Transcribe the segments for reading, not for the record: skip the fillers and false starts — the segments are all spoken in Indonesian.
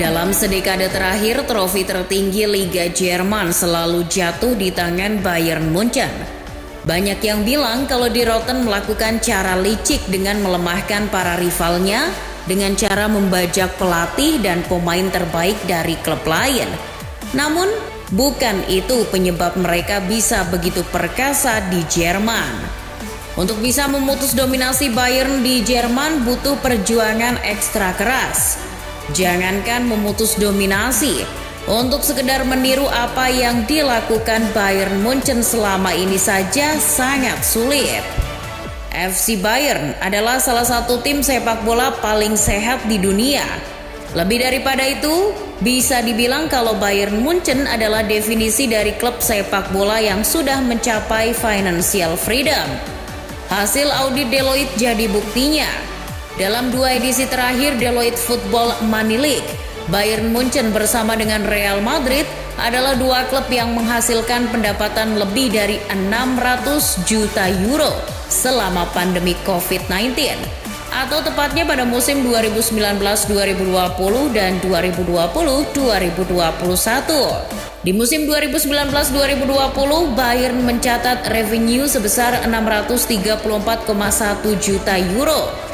Dalam sedekade terakhir, trofi tertinggi Liga Jerman selalu jatuh di tangan Bayern Munchen. Banyak yang bilang kalau Die Roten melakukan cara licik dengan melemahkan para rivalnya dengan cara membajak pelatih dan pemain terbaik dari klub lain. Namun, bukan itu penyebab mereka bisa begitu perkasa di Jerman. Untuk bisa memutus dominasi Bayern di Jerman butuh perjuangan ekstra keras. Jangankan memutus dominasi, untuk sekedar meniru apa yang dilakukan Bayern Munchen selama ini saja sangat sulit. FC Bayern adalah salah satu tim sepak bola paling sehat di dunia. Lebih daripada itu, bisa dibilang kalau Bayern Munchen adalah definisi dari klub sepak bola yang sudah mencapai financial freedom. Hasil audit Deloitte jadi buktinya. Dalam 2 edisi terakhir Deloitte Football Money League, Bayern Munchen bersama dengan Real Madrid adalah 2 klub yang menghasilkan pendapatan lebih dari 600 juta euro selama pandemi COVID-19, atau tepatnya pada musim 2019-2020 dan 2020-2021. Di musim 2019-2020, Bayern mencatat revenue sebesar 634,1 juta euro.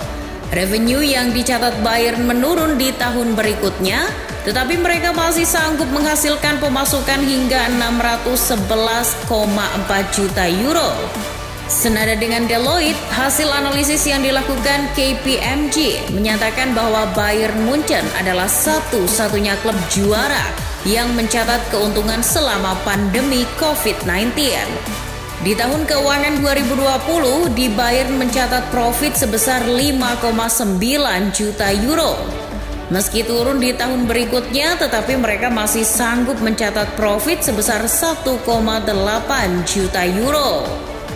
Revenue yang dicatat Bayern menurun di tahun berikutnya, tetapi mereka masih sanggup menghasilkan pemasukan hingga 611,4 juta euro. Senada dengan Deloitte, hasil analisis yang dilakukan KPMG menyatakan bahwa Bayern Munchen adalah satu-satunya klub juara yang mencatat keuntungan selama pandemi COVID-19. Di tahun keuangan 2020, di Bayern mencatat profit sebesar 5,9 juta euro. Meski turun di tahun berikutnya, tetapi mereka masih sanggup mencatat profit sebesar 1,8 juta euro.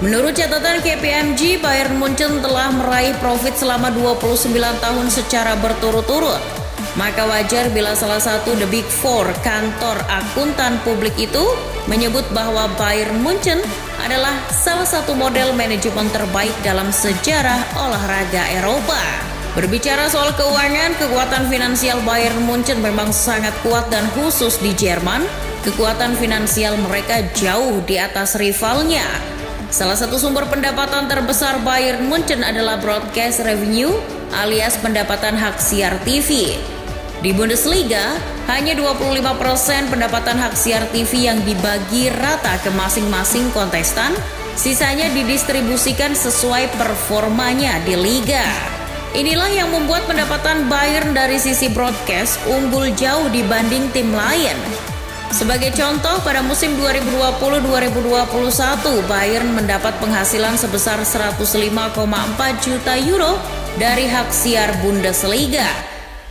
Menurut catatan KPMG, Bayern Munchen telah meraih profit selama 29 tahun secara berturut-turut. Maka wajar bila salah satu The Big Four kantor akuntan publik itu menyebut bahwa Bayern Munchen adalah salah satu model manajemen terbaik dalam sejarah olahraga Eropa. Berbicara soal keuangan, kekuatan finansial Bayern Munchen memang sangat kuat dan khusus di Jerman, kekuatan finansial mereka jauh di atas rivalnya. Salah satu sumber pendapatan terbesar Bayern Munchen adalah broadcast revenue alias pendapatan hak siar TV. Di Bundesliga, hanya 25% pendapatan hak siar TV yang dibagi rata ke masing-masing kontestan, sisanya didistribusikan sesuai performanya di liga. Inilah yang membuat pendapatan Bayern dari sisi broadcast unggul jauh dibanding tim lain. Sebagai contoh, pada musim 2020-2021, Bayern mendapat penghasilan sebesar 105,4 juta euro dari hak siar Bundesliga.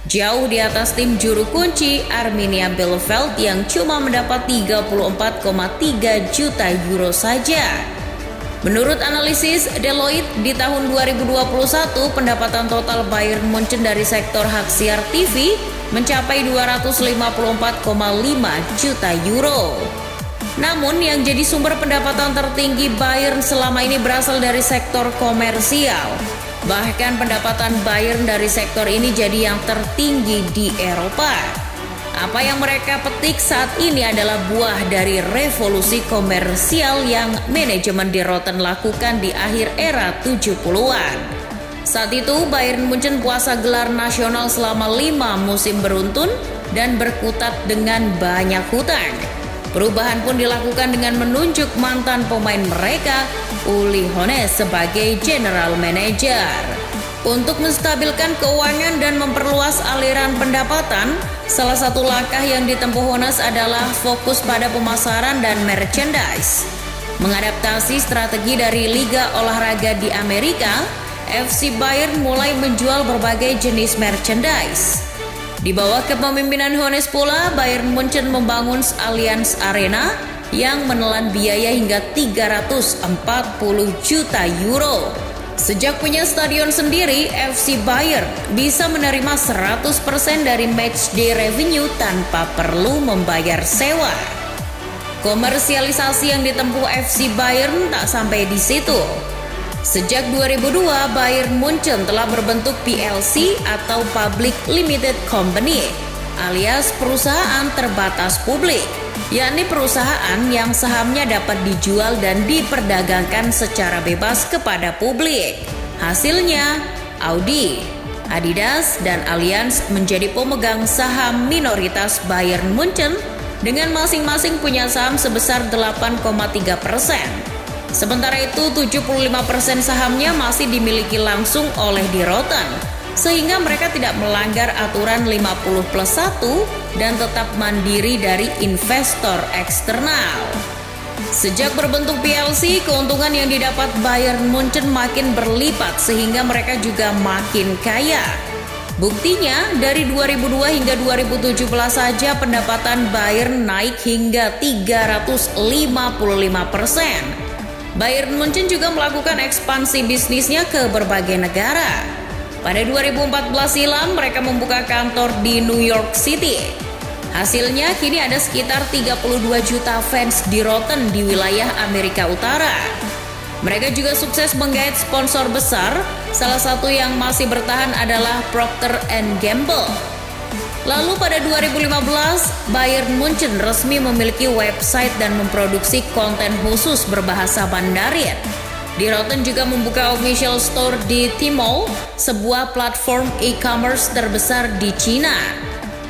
Jauh di atas tim juru kunci Arminia Bielefeld yang cuma mendapat 34,3 juta euro saja. Menurut analisis Deloitte, di tahun 2021 pendapatan total Bayern Munchen dari sektor hak siar TV mencapai 254,5 juta euro. Namun yang jadi sumber pendapatan tertinggi Bayern selama ini berasal dari sektor komersial. Bahkan pendapatan Bayern dari sektor ini jadi yang tertinggi di Eropa. Apa yang mereka petik saat ini adalah buah dari revolusi komersial yang manajemen Die Roten lakukan di akhir era 70-an. Saat itu Bayern Munchen puasa gelar nasional selama 5 musim beruntun dan berkutat dengan banyak hutang. Perubahan pun dilakukan dengan menunjuk mantan pemain mereka, Uli Hoeneß, sebagai general manager. Untuk menstabilkan keuangan dan memperluas aliran pendapatan, salah satu langkah yang ditempuh Hoeneß adalah fokus pada pemasaran dan merchandise. Mengadaptasi strategi dari liga olahraga di Amerika, FC Bayern mulai menjual berbagai jenis merchandise. Di bawah kepemimpinan Hoeneß pula, Bayern Munchen membangun Allianz Arena yang menelan biaya hingga 340 juta euro. Sejak punya stadion sendiri, FC Bayern bisa menerima 100% dari matchday revenue tanpa perlu membayar sewa. Komersialisasi yang ditempuh FC Bayern tak sampai di situ. Sejak 2002, Bayern Munchen telah berbentuk PLC atau Public Limited Company, alias perusahaan terbatas publik, yakni perusahaan yang sahamnya dapat dijual dan diperdagangkan secara bebas kepada publik. Hasilnya, Audi, Adidas, dan Allianz menjadi pemegang saham minoritas Bayern Munchen dengan masing-masing punya saham sebesar 8,3%. Sementara itu 75% sahamnya masih dimiliki langsung oleh Die Rotten, sehingga mereka tidak melanggar aturan 50+1 dan tetap mandiri dari investor eksternal. Sejak berbentuk PLC, keuntungan yang didapat Bayern Munchen makin berlipat sehingga mereka juga makin kaya. Buktinya, dari 2002 hingga 2017 saja pendapatan Bayern naik hingga 355%. Bayern Munchen juga melakukan ekspansi bisnisnya ke berbagai negara. Pada 2014 silam, mereka membuka kantor di New York City. Hasilnya, kini ada sekitar 32 juta fans Die Rotten di wilayah Amerika Utara. Mereka juga sukses menggait sponsor besar, salah satu yang masih bertahan adalah Procter & Gamble. Lalu pada 2015, Bayern Munchen resmi memiliki website dan memproduksi konten khusus berbahasa Mandarin. Die Rotten juga membuka official store di Tmall, sebuah platform e-commerce terbesar di Cina.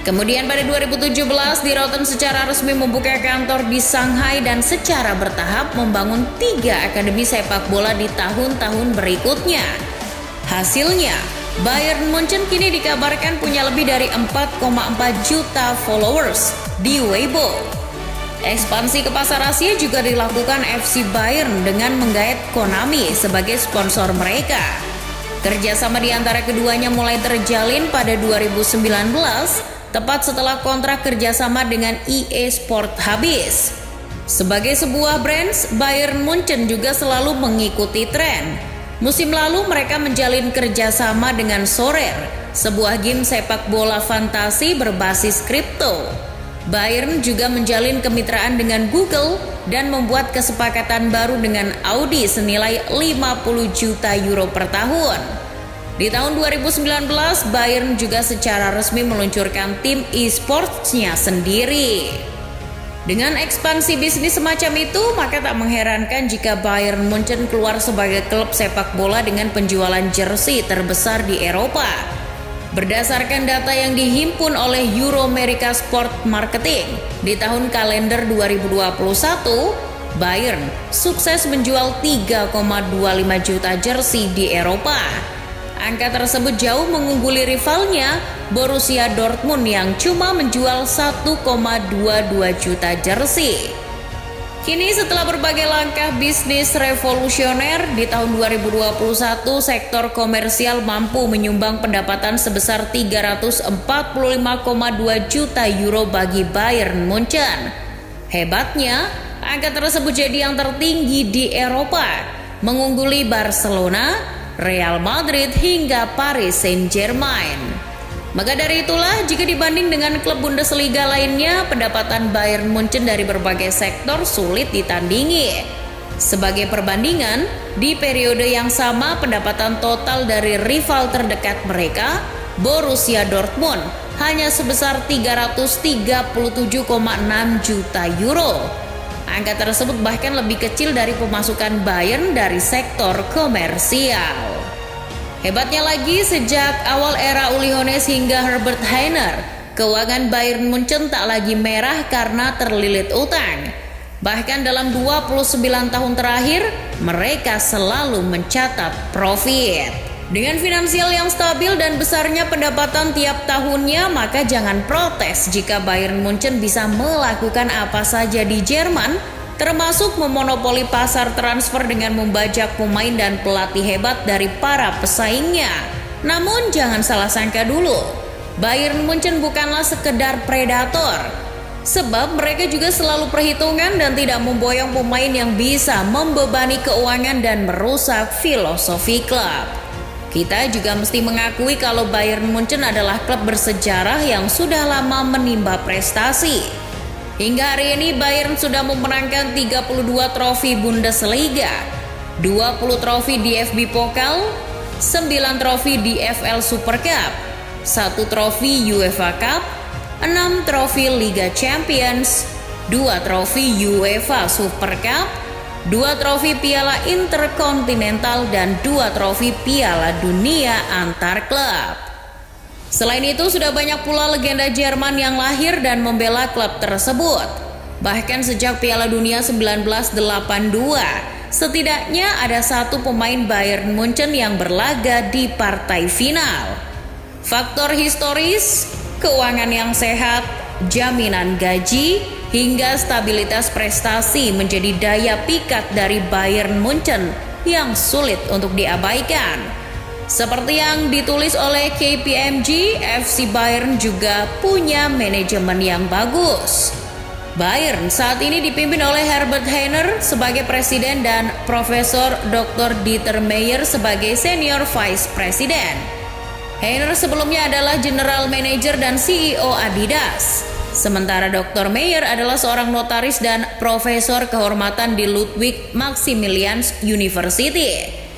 Kemudian pada 2017, Die Rotten secara resmi membuka kantor di Shanghai dan secara bertahap membangun 3 akademi sepak bola di tahun-tahun berikutnya. Hasilnya, Bayern Munchen kini dikabarkan punya lebih dari 4,4 juta followers di Weibo. Ekspansi ke pasar Asia juga dilakukan FC Bayern dengan menggait Konami sebagai sponsor mereka. Kerjasama di antara keduanya mulai terjalin pada 2019, tepat setelah kontrak kerjasama dengan EA Sport habis. Sebagai sebuah brand, Bayern Munchen juga selalu mengikuti tren. Musim lalu mereka menjalin kerjasama dengan Sorare, sebuah game sepak bola fantasi berbasis kripto. Bayern juga menjalin kemitraan dengan Google dan membuat kesepakatan baru dengan Audi senilai 50 juta euro per tahun. Di tahun 2019, Bayern juga secara resmi meluncurkan tim e-sports-nya sendiri. Dengan ekspansi bisnis semacam itu, maka tak mengherankan jika Bayern Munchen keluar sebagai klub sepak bola dengan penjualan jersey terbesar di Eropa. Berdasarkan data yang dihimpun oleh Euromerica Sport Marketing, di tahun kalender 2021, Bayern sukses menjual 3,25 juta jersey di Eropa. Angka tersebut jauh mengungguli rivalnya, Borussia Dortmund yang cuma menjual 1,22 juta jersey. Kini setelah berbagai langkah bisnis revolusioner, di tahun 2021 sektor komersial mampu menyumbang pendapatan sebesar 345,2 juta euro bagi Bayern Munchen. Hebatnya, angka tersebut jadi yang tertinggi di Eropa, mengungguli Barcelona, Real Madrid hingga Paris Saint-Germain. Maka dari itulah, jika dibanding dengan klub Bundesliga lainnya, pendapatan Bayern Munchen dari berbagai sektor sulit ditandingi. Sebagai perbandingan, di periode yang sama pendapatan total dari rival terdekat mereka, Borussia Dortmund, hanya sebesar 337,6 juta euro. Angka tersebut bahkan lebih kecil dari pemasukan Bayern dari sektor komersial. Hebatnya lagi, sejak awal era Uli Hoeneß hingga Herbert Hainer, keuangan Bayern Munchen tak lagi merah karena terlilit utang. Bahkan dalam 29 tahun terakhir, mereka selalu mencatat profit. Dengan finansial yang stabil dan besarnya pendapatan tiap tahunnya, maka jangan protes jika Bayern Munchen bisa melakukan apa saja di Jerman, termasuk memonopoli pasar transfer dengan membajak pemain dan pelatih hebat dari para pesaingnya. Namun jangan salah sangka dulu, Bayern Munchen bukanlah sekedar predator, sebab mereka juga selalu perhitungan dan tidak memboyong pemain yang bisa membebani keuangan dan merusak filosofi klub. Kita juga mesti mengakui kalau Bayern Munchen adalah klub bersejarah yang sudah lama menimba prestasi. Hingga hari ini Bayern sudah memenangkan 32 trofi Bundesliga, 20 trofi DFB Pokal, 9 trofi DFL Super Cup, 1 trofi UEFA Cup, 6 trofi Liga Champions, 2 trofi UEFA Super Cup, 2 trofi Piala Interkontinental, dan 2 trofi Piala Dunia antar klub. Selain itu, sudah banyak pula legenda Jerman yang lahir dan membela klub tersebut. Bahkan sejak Piala Dunia 1982, setidaknya ada 1 pemain Bayern Munchen yang berlaga di partai final. Faktor historis, keuangan yang sehat, jaminan gaji, hingga stabilitas prestasi menjadi daya pikat dari Bayern Munchen yang sulit untuk diabaikan. Seperti yang ditulis oleh KPMG, FC Bayern juga punya manajemen yang bagus. Bayern saat ini dipimpin oleh Herbert Hainer sebagai presiden dan Profesor Dr. Dieter Meier sebagai senior vice president. Hainer sebelumnya adalah general manager dan CEO Adidas. Sementara Dr. Meier adalah seorang notaris dan profesor kehormatan di Ludwig Maximilians University.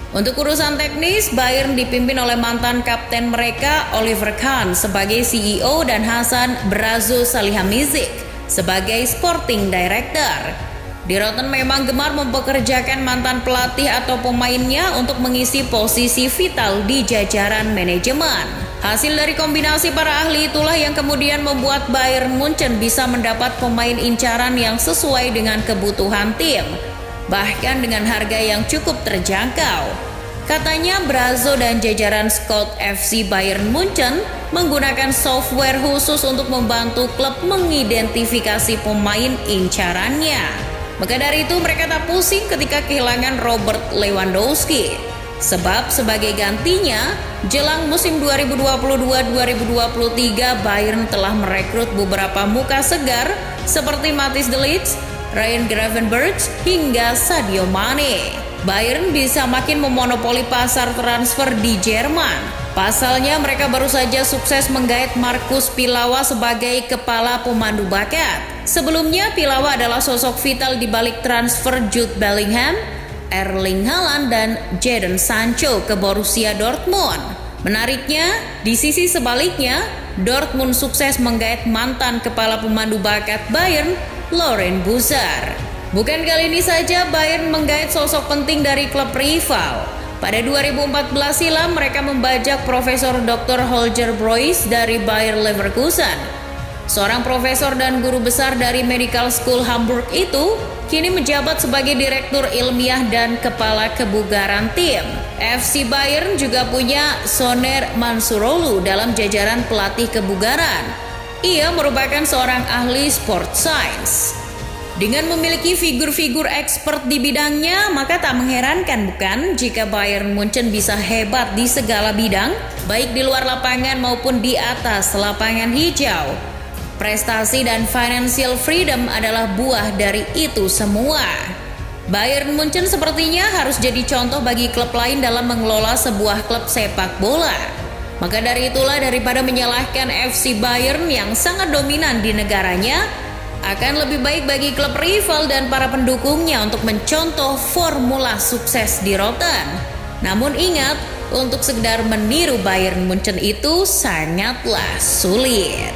Untuk urusan teknis, Bayern dipimpin oleh mantan kapten mereka Oliver Kahn sebagai CEO dan Hasan Brazo Salihamidzic sebagai sporting director. Die Roten memang gemar mempekerjakan mantan pelatih atau pemainnya untuk mengisi posisi vital di jajaran manajemen. Hasil dari kombinasi para ahli itulah yang kemudian membuat Bayern Munchen bisa mendapat pemain incaran yang sesuai dengan kebutuhan tim, bahkan dengan harga yang cukup terjangkau. Katanya Brazo dan jajaran scout FC Bayern Munchen menggunakan software khusus untuk membantu klub mengidentifikasi pemain incarannya. Maka dari itu mereka tak pusing ketika kehilangan Robert Lewandowski. Sebab sebagai gantinya, jelang musim 2022-2023 Bayern telah merekrut beberapa muka segar seperti Matthijs de Ligt, Ryan Gravenberch, hingga Sadio Mane. Bayern bisa makin memonopoli pasar transfer di Jerman. Pasalnya mereka baru saja sukses menggait Marcus Pilawa sebagai kepala pemandu bakat. Sebelumnya Pilawa adalah sosok vital di balik transfer Jude Bellingham, Erling Haaland, dan Jadon Sancho ke Borussia Dortmund. Menariknya, di sisi sebaliknya, Dortmund sukses menggait mantan kepala pemandu bakat Bayern, Loren Buzar. Bukan kali ini saja Bayern menggait sosok penting dari klub rival. Pada 2014 silam mereka membajak Profesor Dr. Holger Brois dari Bayer Leverkusen. Seorang profesor dan guru besar dari Medical School Hamburg itu kini menjabat sebagai direktur ilmiah dan kepala kebugaran tim. FC Bayern juga punya Soner Mansuroglu dalam jajaran pelatih kebugaran. Ia merupakan seorang ahli sport science. Dengan memiliki figur-figur expert di bidangnya, maka tak mengherankan bukan jika Bayern Munchen bisa hebat di segala bidang, baik di luar lapangan maupun di atas lapangan hijau. Prestasi dan financial freedom adalah buah dari itu semua. Bayern Munchen sepertinya harus jadi contoh bagi klub lain dalam mengelola sebuah klub sepak bola. Maka dari itulah daripada menyalahkan FC Bayern yang sangat dominan di negaranya, akan lebih baik bagi klub rival dan para pendukungnya untuk mencontoh formula sukses Die Roten. Namun ingat, untuk sekedar meniru Bayern Munchen itu sangatlah sulit.